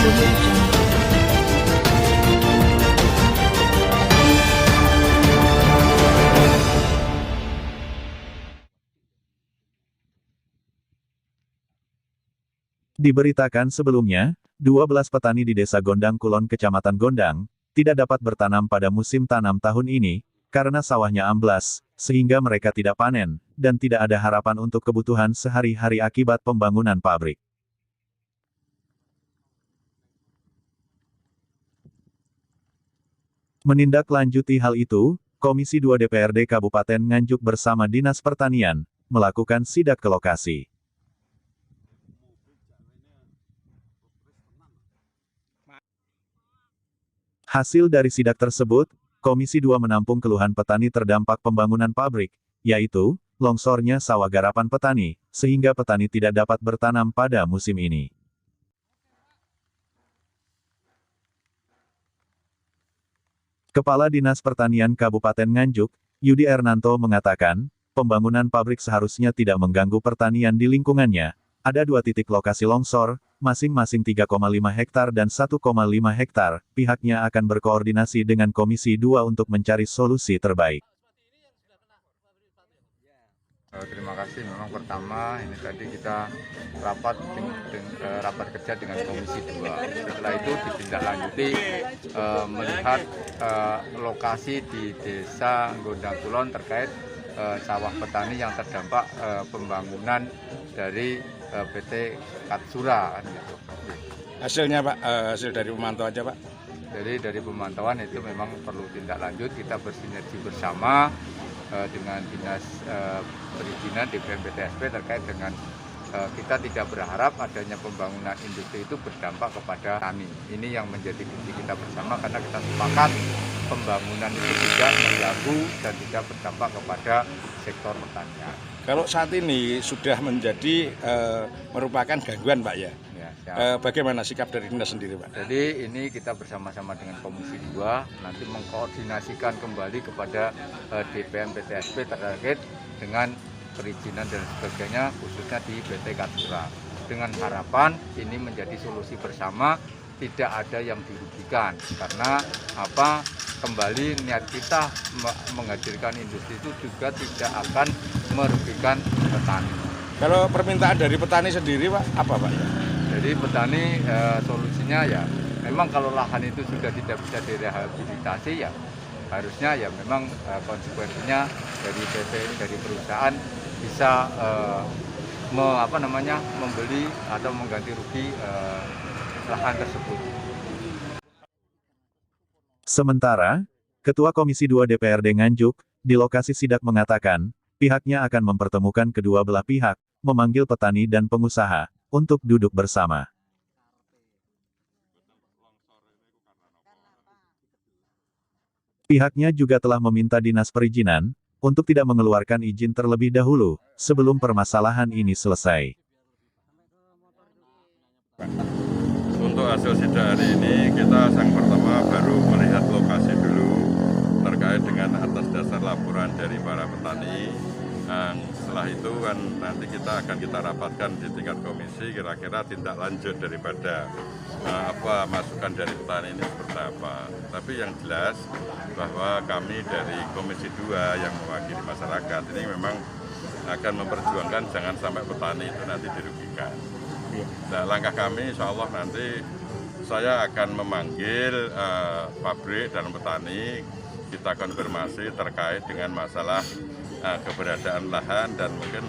Audio Jungle. Diberitakan sebelumnya, 12 petani di Desa Gondang Kulon Kecamatan Gondang, tidak dapat bertanam pada musim tanam tahun ini, karena sawahnya amblas, sehingga mereka tidak panen, dan tidak ada harapan untuk kebutuhan sehari-hari akibat pembangunan pabrik. Menindaklanjuti hal itu, Komisi 2 DPRD Kabupaten Nganjuk bersama Dinas Pertanian, melakukan sidak ke lokasi. Hasil dari sidak tersebut, Komisi 2 menampung keluhan petani terdampak pembangunan pabrik, yaitu, longsornya sawah garapan petani, sehingga petani tidak dapat bertanam pada musim ini. Kepala Dinas Pertanian Kabupaten Nganjuk, Yudi Ernanto mengatakan, pembangunan pabrik seharusnya tidak mengganggu pertanian di lingkungannya. Ada 2 titik lokasi longsor, masing-masing 3,5 hektar dan 1,5 hektar, pihaknya akan berkoordinasi dengan Komisi 2 untuk mencari solusi terbaik. Terima kasih. Memang pertama ini tadi kita rapat kerja dengan Komisi 2. Setelah itu ditindaklanjuti melihat lokasi di Desa Gondang Kulon terkait sawah petani yang terdampak pembangunan dari PT Katsura kan gitu. Hasilnya Pak, hasil dari pemantauan aja Pak? Jadi dari pemantauan itu memang perlu tindak lanjut, kita bersinergi bersama dengan Dinas Perizinan DPM-PTSP terkait dengan kita tidak berharap adanya pembangunan industri itu berdampak kepada tani. Ini yang menjadi kunci kita bersama karena kita sepakat pembangunan itu tidak mengganggu dan tidak berdampak kepada sektor pertanian. Kalau saat ini sudah menjadi merupakan gangguan Pak ya? Bagaimana sikap dari Dinas sendiri Pak? Jadi ini kita bersama-sama dengan Komisi 2 nanti mengkoordinasikan kembali kepada DPM PTSP terkait dengan perizinan dan sebagainya khususnya di PT Katsura. Dengan harapan ini menjadi solusi bersama, tidak ada yang dirugikan karena kembali niat kita menghadirkan industri itu juga tidak akan merugikan petani. Kalau permintaan dari petani sendiri Pak, apa Pak? Jadi petani solusinya ya memang kalau lahan itu sudah tidak bisa direhabilitasi ya harusnya ya memang konsekuensinya dari PT dari perusahaan bisa membeli atau mengganti rugi lahan tersebut. Sementara, Ketua Komisi 2 DPRD Nganjuk, di lokasi sidak mengatakan, pihaknya akan mempertemukan kedua belah pihak, memanggil petani dan pengusaha, untuk duduk bersama. Pihaknya juga telah meminta Dinas Perizinan, untuk tidak mengeluarkan izin terlebih dahulu, sebelum permasalahan ini selesai. Untuk hasil sidak hari ini, kita yang pertama baru melihat lokasi dulu terkait dengan atas dasar laporan dari para petani. Setelah itu kan nanti kita rapatkan di tingkat komisi kira-kira tindak lanjut daripada masukan dari petani ini seperti apa. Tapi yang jelas bahwa kami dari Komisi 2 yang mewakili masyarakat ini memang akan memperjuangkan jangan sampai petani itu nanti dirugikan. Nah, langkah kami insya Allah nanti saya akan memanggil pabrik dan petani, kita konfirmasi terkait dengan masalah keberadaan lahan dan mungkin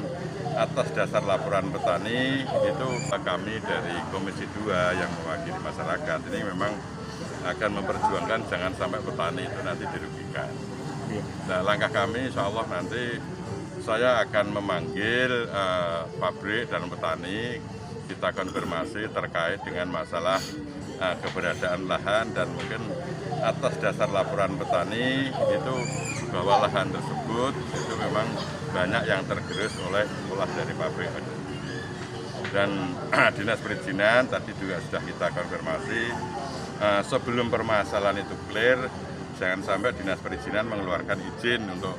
atas dasar laporan petani itu kami dari Komisi 2 yang mewakili masyarakat ini memang akan memperjuangkan jangan sampai petani itu nanti dirugikan. Nah, langkah kami insya Allah nanti saya akan memanggil pabrik dan petani, kita konfirmasi terkait dengan masalah keberadaan lahan dan mungkin atas dasar laporan petani itu bahwa lahan tersebut itu memang banyak yang tergerus oleh ulah dari pabrik. Dan Dinas Perizinan tadi juga sudah kita konfirmasi sebelum permasalahan itu clear, jangan sampai Dinas Perizinan mengeluarkan izin untuk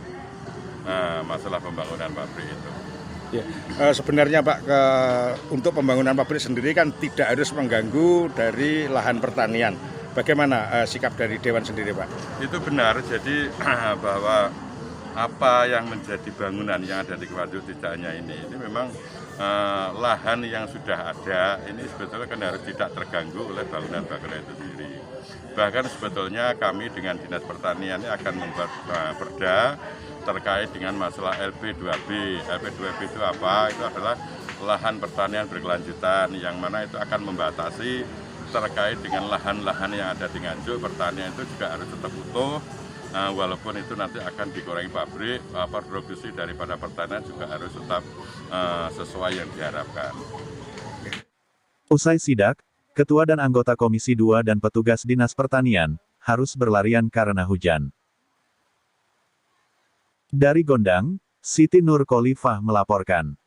masalah pembangunan pabrik itu. Ya, sebenarnya Pak, untuk pembangunan pabrik sendiri kan tidak harus mengganggu dari lahan pertanian. Bagaimana sikap dari Dewan sendiri Pak? Itu benar, jadi bahwa apa yang menjadi bangunan yang ada di Kewaduk tidak hanya ini memang lahan yang sudah ada ini sebetulnya kan harus tidak terganggu oleh bangunan-bangunan itu sendiri. Bahkan sebetulnya kami dengan Dinas Pertanian ini akan membuat perda terkait dengan masalah LP2B. LP2B itu apa? Itu adalah lahan pertanian berkelanjutan yang mana itu akan membatasi terkait dengan lahan-lahan yang ada di Nganjuk. Pertanian itu juga harus tetap utuh, walaupun itu nanti akan dikurangi pabrik, produksi daripada pertanian juga harus tetap sesuai yang diharapkan. Usai sidak, Ketua dan anggota Komisi 2 dan petugas Dinas Pertanian harus berlarian karena hujan. Dari Gondang, Siti Nur Khalifah melaporkan.